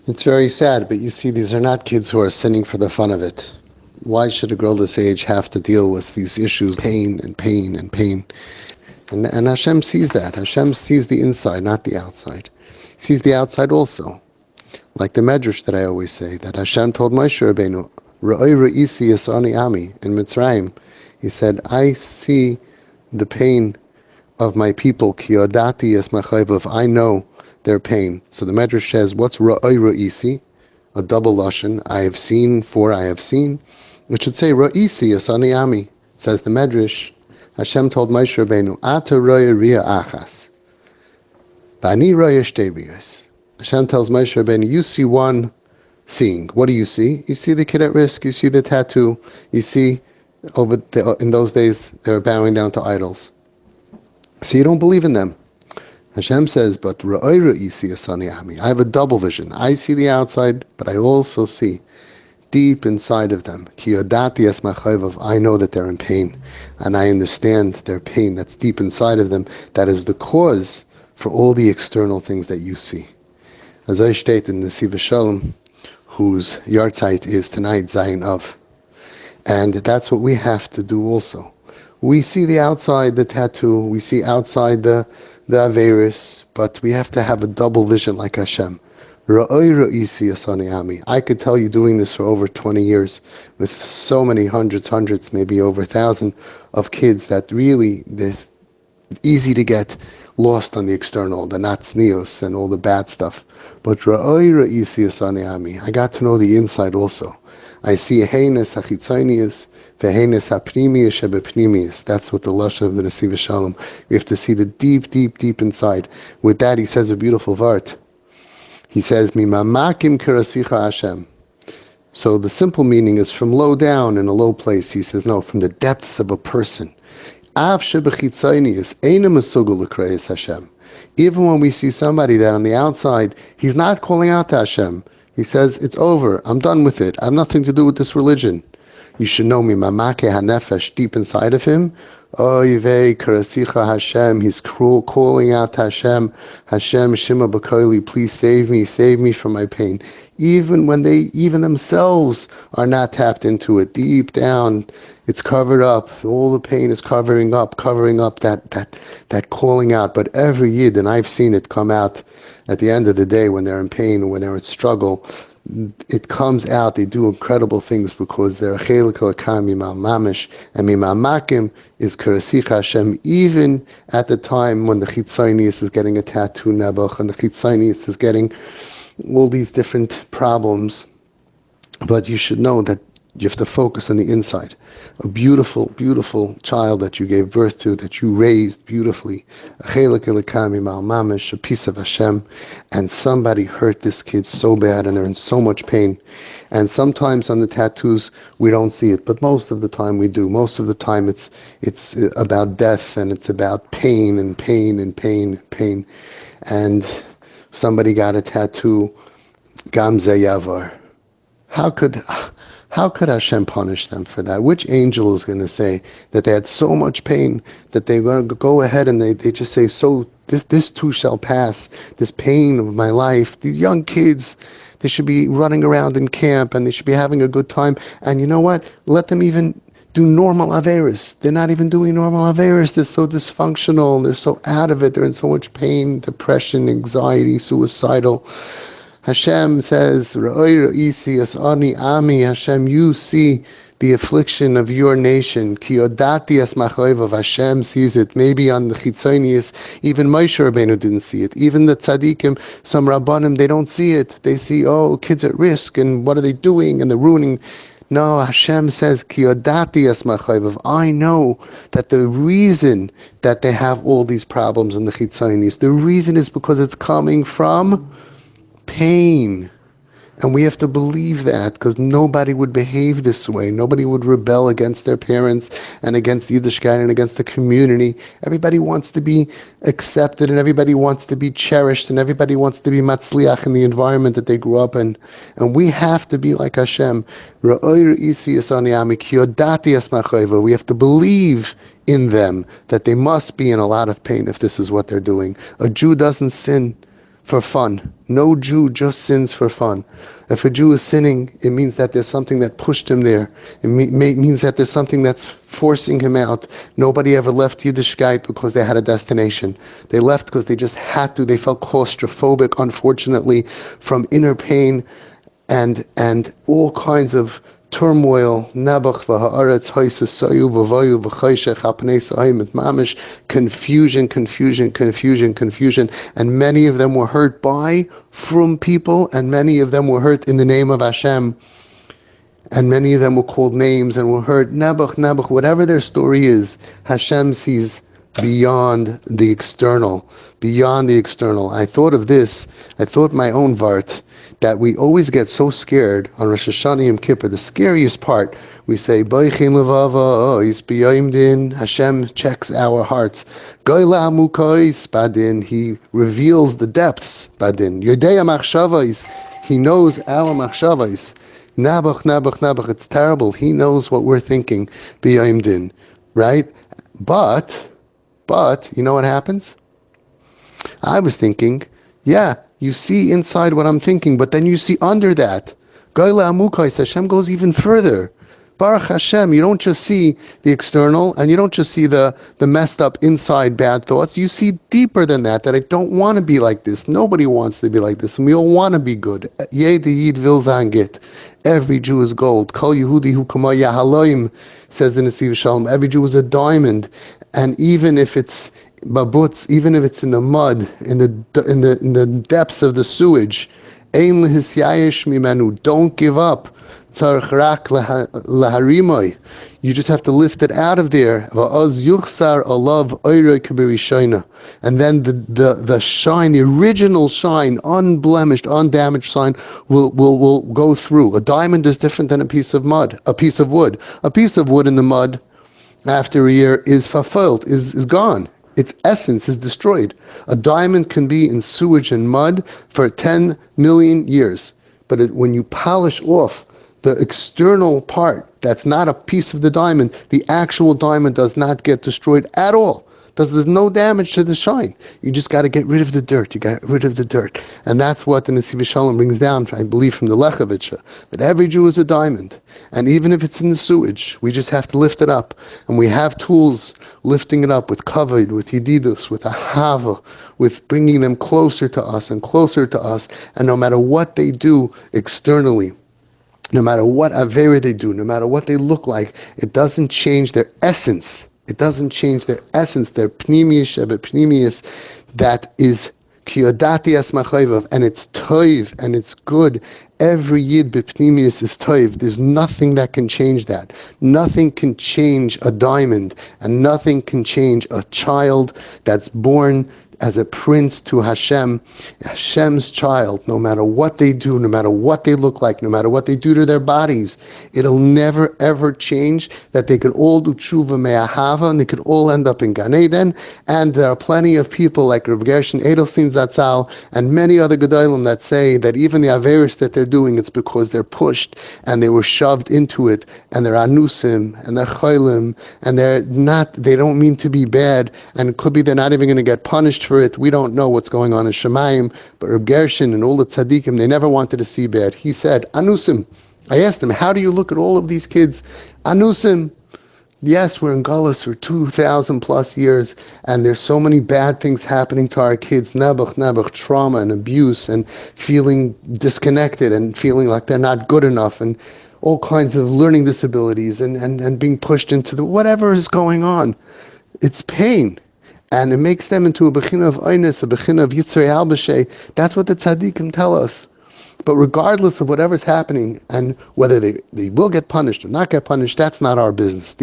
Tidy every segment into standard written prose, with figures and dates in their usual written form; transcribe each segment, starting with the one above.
It's very sad, but you see, these are not kids who are sinning for the fun of it. Why should a girl this age have to deal with these issues, pain and pain and pain? And Hashem sees that. Hashem sees the inside, not the outside. He sees the outside also. Like the Medrash that I always say, that Hashem told Moshe Rabbeinu, Ra'oi re'isi yasani ami, in Mitzrayim. He said, I see the pain of my people, ki yodati es machayvav, I know their pain. So the Medrash says, what's Ra'oi re'isi? A double lashon, I have seen, for I have seen. It should say, Ra'isi yasani ami. Says the Medrash, Hashem told Moshe Rabbeinu, Ata roya ria achas, v'ani roya shtei riyos. Hashem tells Moshe Rabbeinu, you see one seeing. What do you see? You see the kid at risk. You see the tattoo. You see, in those days, they were bowing down to idols. So you don't believe in them. Hashem says, but Ra'oi re'isi asani ami. I have a double vision. I see the outside, but I also see deep inside of them. Ki yodati es machayvav. I know that they're in pain, and I understand their pain that's deep inside of them. That is the cause for all the external things that you see. As I state in Nesivas Shalom, whose yahrzeit is tonight, Zayin Av. And that's what we have to do also. We see the outside, the tattoo, we see outside the Averis, but we have to have a double vision like Hashem. Ra'oi re'isi asani ami. I could tell you doing this for over 20 years with so many hundreds, maybe over 1,000 of kids that really, there's easy to get lost on the external, the natsnios and all the bad stuff. But Ra'oi re'isi asani ami. I got to know the inside also. I see heines hachitzonius, veheines hapnimius shebepnimius. That's what the lashon of the Nesivas Shalom. We have to see the deep inside. With that, he says a beautiful vart. He says, Mimamakim kerasicha Hashem. So the simple meaning is from low down, in a low place. He says, no, from the depths of a person. Even when we see somebody that on the outside, he's not calling out to Hashem. He says, it's over. I'm done with it. I have nothing to do with this religion. You should know me, mamake hanefesh, deep inside of him. Oy vei karasicha Hashem. He's calling out to Hashem. Hashem shema b'koili, please save me from my pain. Even when they, even themselves are not tapped into it, deep down, it's covered up. All the pain is covering up that calling out. But every yid, and I've seen it come out at the end of the day when they're in pain, when they're in struggle, it comes out. They do incredible things because they're chelik l'kam mimam mamish, and mimam makim is karasicha Hashem. Even at the time when the chitzonius is getting a tattoo nebuch and the chitzonius is getting all these different problems, but you should know that you have to focus on the inside. A beautiful child that you gave birth to, that you raised beautifully, a chelik l'kam mimam mamish, a piece of Hashem, and somebody hurt this kid so bad and they're in so much pain. And sometimes on the tattoos we don't see it, but most of the time we do. Most of the time it's about death, and it's about pain and pain and pain and pain. And somebody got a tattoo, Gamze Yavar. How could Hashem punish them for that? Which angel is going to say that they had so much pain that they're going to go ahead and they just say, so this too shall pass, this pain of my life. These young kids, they should be running around in camp and they should be having a good time. And you know what? Let them even do normal averis. They're not even doing normal averis. They're so dysfunctional. They're so out of it. They're in so much pain, depression, anxiety, suicidal. Hashem says, Ra'oi re'isi as'ani ami. Hashem, you see the affliction of your nation. Ki yodati es machayvav. Hashem sees it. Maybe on the chitzonius, even Moshe Rabbeinu didn't see it. Even the tzaddikim, some rabbanim, they don't see it. They see, oh, kids at risk, and what are they doing? And they're ruining. No, Hashem says, Ki yodati es machayvav. I know that the reason that they have all these problems in the chitzonius, the reason is because it's coming from pain. And we have to believe that, because nobody would behave this way. Nobody would rebel against their parents and against Yiddishkeit and against the community. Everybody wants to be accepted, and everybody wants to be cherished, and everybody wants to be matzliach in the environment that they grew up in. And we have to be like Hashem. We have to believe in them that they must be in a lot of pain if this is what they're doing. A Jew doesn't sin for fun. No Jew just sins for fun. If a Jew is sinning, it means that there's something that pushed him there. It means that there's something that's forcing him out. Nobody ever left Yiddishkeit because they had a destination. They left because they just had to. They felt claustrophobic, unfortunately, from inner pain and all kinds of turmoil, Nebuch v'ha'aretz ha'yisayu v'vayu v'chayshech ha'pnei sa'im et mamish, confusion, and many of them were hurt from people, and many of them were hurt in the name of Hashem, and many of them were called names and were hurt. Nebuch, whatever their story is, Hashem sees beyond the external. I thought of this, my own vart, that we always get so scared on Rosh Hashanah Yom Kippur. The scariest part, we say, B'yichin levava ois b'yayim din. Hashem checks our hearts. Goyla amukos badin. He reveals the depths badin. Yodei machshavos. He knows our machshavos. Nabuch. It's terrible. He knows what we're thinking. B'yayim din. Right? But, you know what happens? I was thinking, yeah, you see inside what I'm thinking, but then you see under that. Goyla amukos, Hashem goes even further. Baruch Hashem, you don't just see the external, and you don't just see the messed up inside bad thoughts. You see deeper than that I don't want to be like this. Nobody wants to be like this, and we all want to be good. Jeder Yid will sein git. Every Jew is gold. Kol Yehudi hu kama Yahaloim, says the Nesivas Shalom. Every Jew is a diamond, and even if it's babutz, even if it's in the mud, in the depths of the sewage, ein lehisyayesh mimenu. Don't give up. Tzarich rak laharimoy. You just have to lift it out of there. Va'oz yuchsar olav oiroi k'berishayna. And then the shine, the original shine, unblemished, undamaged shine, will go through. A diamond is different than a piece of wood. A piece of wood in the mud, after a year, is fulfilled, is gone. Its essence is destroyed. A diamond can be in sewage and mud for 10 million years. But when you polish off the external part, that's not a piece of the diamond, the actual diamond does not get destroyed at all. There's no damage to the shine. You just got to get rid of the dirt. And that's what the Nesivas Shalom brings down, I believe, from the Lechavitcha, that every Jew is a diamond. And even if it's in the sewage, we just have to lift it up. And we have tools lifting it up with kavod, with yedidus, with ahava, with bringing them closer to us. And no matter what they do externally, no matter what avera they do, no matter what they look like, it doesn't change their essence. Their pnimius, that is kiyodati es machayvav, and it's toiv, and it's good. Every yid b'pnimius is toiv. There's nothing that can change that. Nothing can change a diamond, and nothing can change a child that's born as a prince to Hashem, Hashem's child. No matter what they do, no matter what they look like, no matter what they do to their bodies, it'll never ever change that they can all do tshuva me'ahava, and they could all end up in Gan Eden. And there are plenty of people like Rav Gershon Edelstein Zatzal and many other Gedolim that say that even the averis that they're doing, it's because they're pushed and they were shoved into it, and they're anusim and they're cholim, and they don't mean to be bad, and it could be they're not even going to get punished for it. We don't know what's going on in Shemayim, but Reb Gershon and all the tzaddikim, they never wanted to see bad. He said, anusim. I asked him, how do you look at all of these kids? Anusim. Yes, we're in Gullus for 2,000 plus years, and there's so many bad things happening to our kids, nebuch, trauma and abuse, and feeling disconnected and feeling like they're not good enough, and all kinds of learning disabilities, and being pushed into the whatever is going on. It's pain. And it makes them into a bechina of oinus, a bechina of yitzrei albashay. That's what the tzaddikim tell us. But regardless of whatever's happening, and whether they will get punished or not get punished, that's not our business.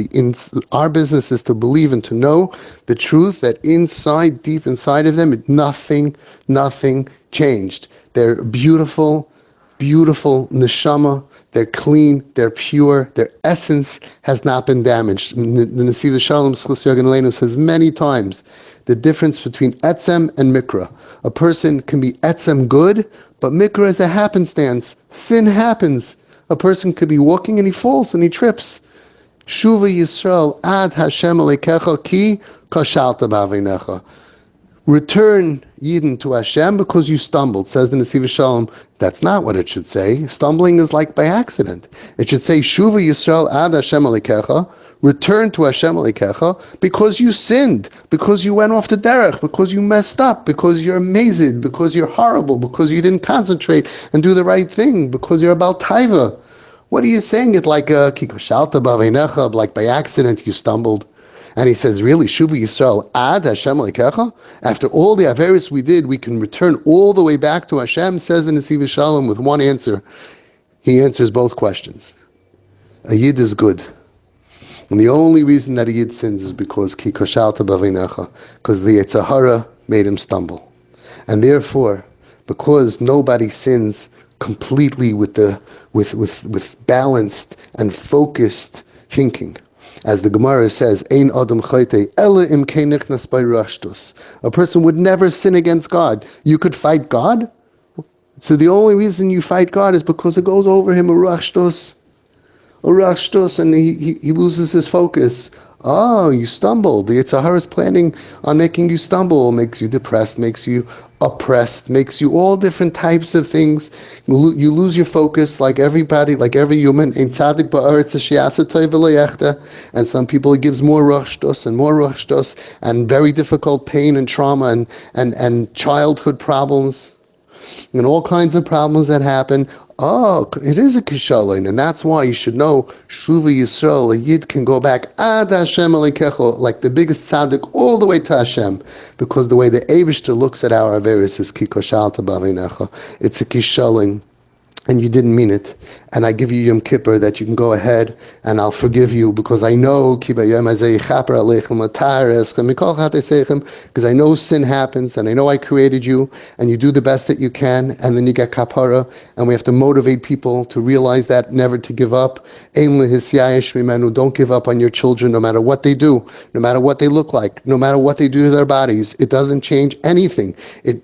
Our business is to believe and to know the truth that deep inside of them, nothing changed. They're beautiful neshama. They're clean, they're pure, their essence has not been damaged. The Nesivas Shalom says many times the difference between etzem and mikra. A person can be etzem good, but mikra is a happenstance. Sin happens. A person could be walking and he falls and he trips. Shuva Yisrael ad Hashem alekecha ki kashalta b'avinecha. return Yidden to Hashem because you stumbled. Says the Nesivas Shalom. That's not what it should say. Stumbling is like by accident. It should say, Shuva Yisrael ad Hashem Alikecha, return to Hashem Alikecha, because you sinned, because you went off the derech, because you messed up, because you're amazed, because you're horrible, because you didn't concentrate and do the right thing, because you're about taiva. What are you saying? It like kikoshalta b'aveinecha, like by accident you stumbled. And he says, really, Shuva Yisrael ad Hashem Alikecha? After all the averis we did, we can return all the way back to Hashem, says the Nesivas Shalom with one answer. He answers both questions. A Yid is good. And the only reason that a Yid sins is because ki koshalta b'aveinecha, because the Yetzer Hara made him stumble. And therefore, because nobody sins completely with balanced and focused thinking, as the Gemara says, Ein Adam Chayte Ela Im Kenichnas by Rashtus. A person would never sin against God. You could fight God? So the only reason you fight God is because it goes over him a Rashtus, and he loses his focus. Oh, you stumbled. The Yetzer Hara is planning on making you stumble, makes you depressed, makes you oppressed, makes you all different types of things. You lose your focus like everybody, like every human. And some people it gives more rushdos and very difficult pain and trauma and childhood problems and all kinds of problems that happen. Oh, it is a kishalon, and that's why you should know, Shuva Yisrael, a Yid can go back ad Hashem Alikecho, like the biggest tzaddik, all the way to Hashem, because the way the Eibishter looks at our averis is ki koshalta b'aveinecha. It's a kishalon, and you didn't mean it. And I give you Yom Kippur that you can go ahead and I'll forgive you because I know because I know sin happens and I know I created you and you do the best that you can and then you get kapara and we have to motivate people to realize that, never to give up. Don't give up on your children no matter what they do, no matter what they look like, no matter what they do to their bodies. It doesn't change anything.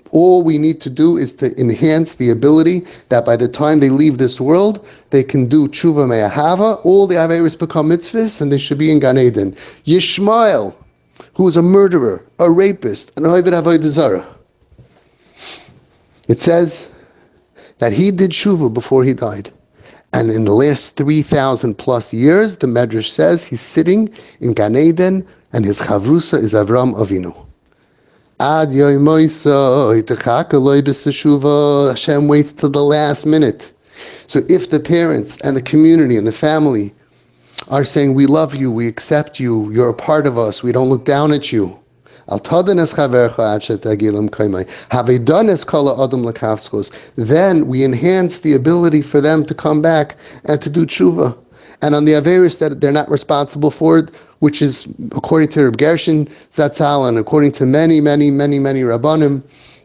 All we need to do is to enhance the ability that by the time they leave this world, they can do tshuva me'ahava, all the averis become mitzvahs, and they should be in Gan Eden. Yishmael, who was a murderer, a rapist, an oived avodah zarah. It says that he did tshuva before he died. And in the last 3,000 plus years, the Medrash says he's sitting in Gan Eden, and his chavrusa is Avram Avinu. Ad yoimoisa, Hashem waits till the last minute. So if the parents and the community and the family are saying, we love you, we accept you, you're a part of us, we don't look down at you, then we enhance the ability for them to come back and to do tshuva. And on the averis that they're not responsible for it, which is according to Reb Gershon Zatzal and according to many Rabbanim,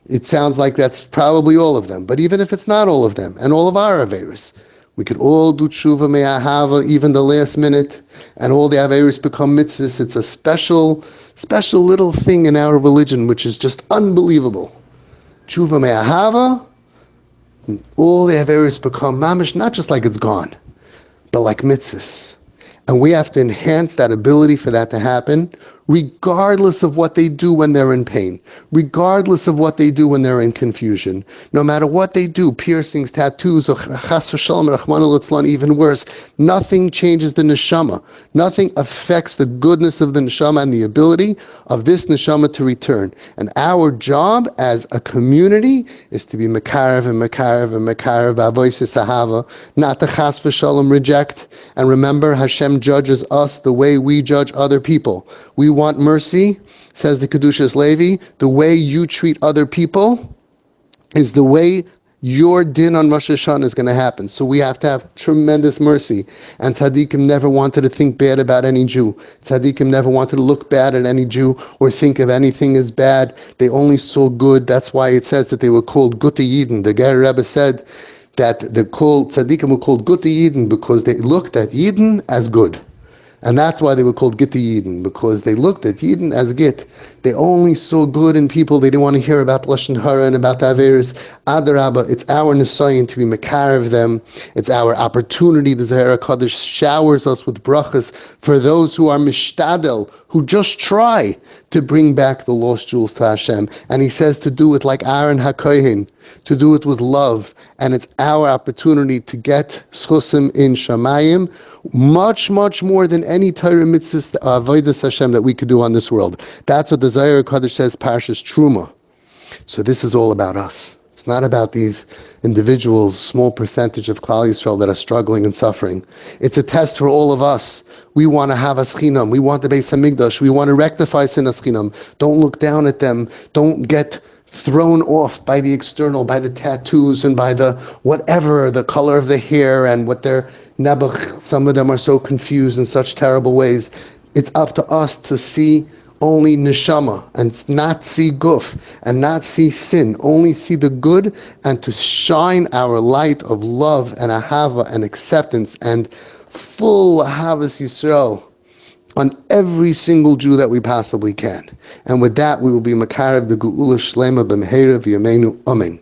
it sounds like that's probably all of them. But even if it's not all of them, and all of our averis, we could all do tshuva me'ahava, even the last minute, and all the averis become mitzvahs. It's a special little thing in our religion, which is just unbelievable. Tshuva me'ahava, all the averis become mamish, not just like it's gone, but like mitzvahs. And we have to enhance that ability for that to happen, regardless of what they do when they're in pain, regardless of what they do when they're in confusion. No matter what they do, piercings, tattoos, or chas v'shalom, rachmana litzlan, even worse, nothing changes the neshama. Nothing affects the goodness of the neshama and the ability of this neshama to return. And our job as a community is to be mekarev and mekarev and mekarev b'avosis ahava, not to chas v'shalom reject. And remember, Hashem judges us the way we judge other people. We want mercy, says the Kedushas Levi. The way you treat other people is the way your din on Rosh Hashanah is going to happen. So we have to have tremendous mercy. And tzaddikim never wanted to think bad about any Jew. Tzaddikim never wanted to look bad at any Jew or think of anything as bad. They only saw good. That's why it says that they were called Gute Yidden. The Ger Rebbe said that tzaddikim were called Gute Yidden because they looked at Yidden as good. And that's why they were called Gitte Yidden, because they looked at Yidden as Git. They only saw good in people. They didn't want to hear about Lashon Hara and about the Averis. Adarabba, it's our Nisayin to be Mekarev them. It's our opportunity. The Zohar HaKadosh showers us with brachas for those who are mishtadel, who just try to bring back the lost jewels to Hashem. And he says to do it like Aaron HaKohen, to do it with love. And it's our opportunity to get schusim in Shamayim, much, much more than any Torah mitzvahs, avodas Hashem that we could do on this world. That's what the Zohar HaKadosh says, Parshas Truma. So this is all about us. It's not about these individuals, small percentage of Klal Yisrael that are struggling and suffering. It's a test for all of us. We want to have a schinam. We want the Beis Hamikdash. We want to rectify sin schinam. Don't look down at them. Don't get thrown off by the external, by the tattoos and by the whatever, the color of the hair and what their nebuch. Some of them are so confused in such terrible ways. It's up to us to see only neshama and not see guf and not see sin, only see the good, and to shine our light of love and ahava and acceptance and full ahavas Yisrael on every single Jew that we possibly can. And with that, we will be makarev the geula shlema b'meheira v'yameinu. Amen.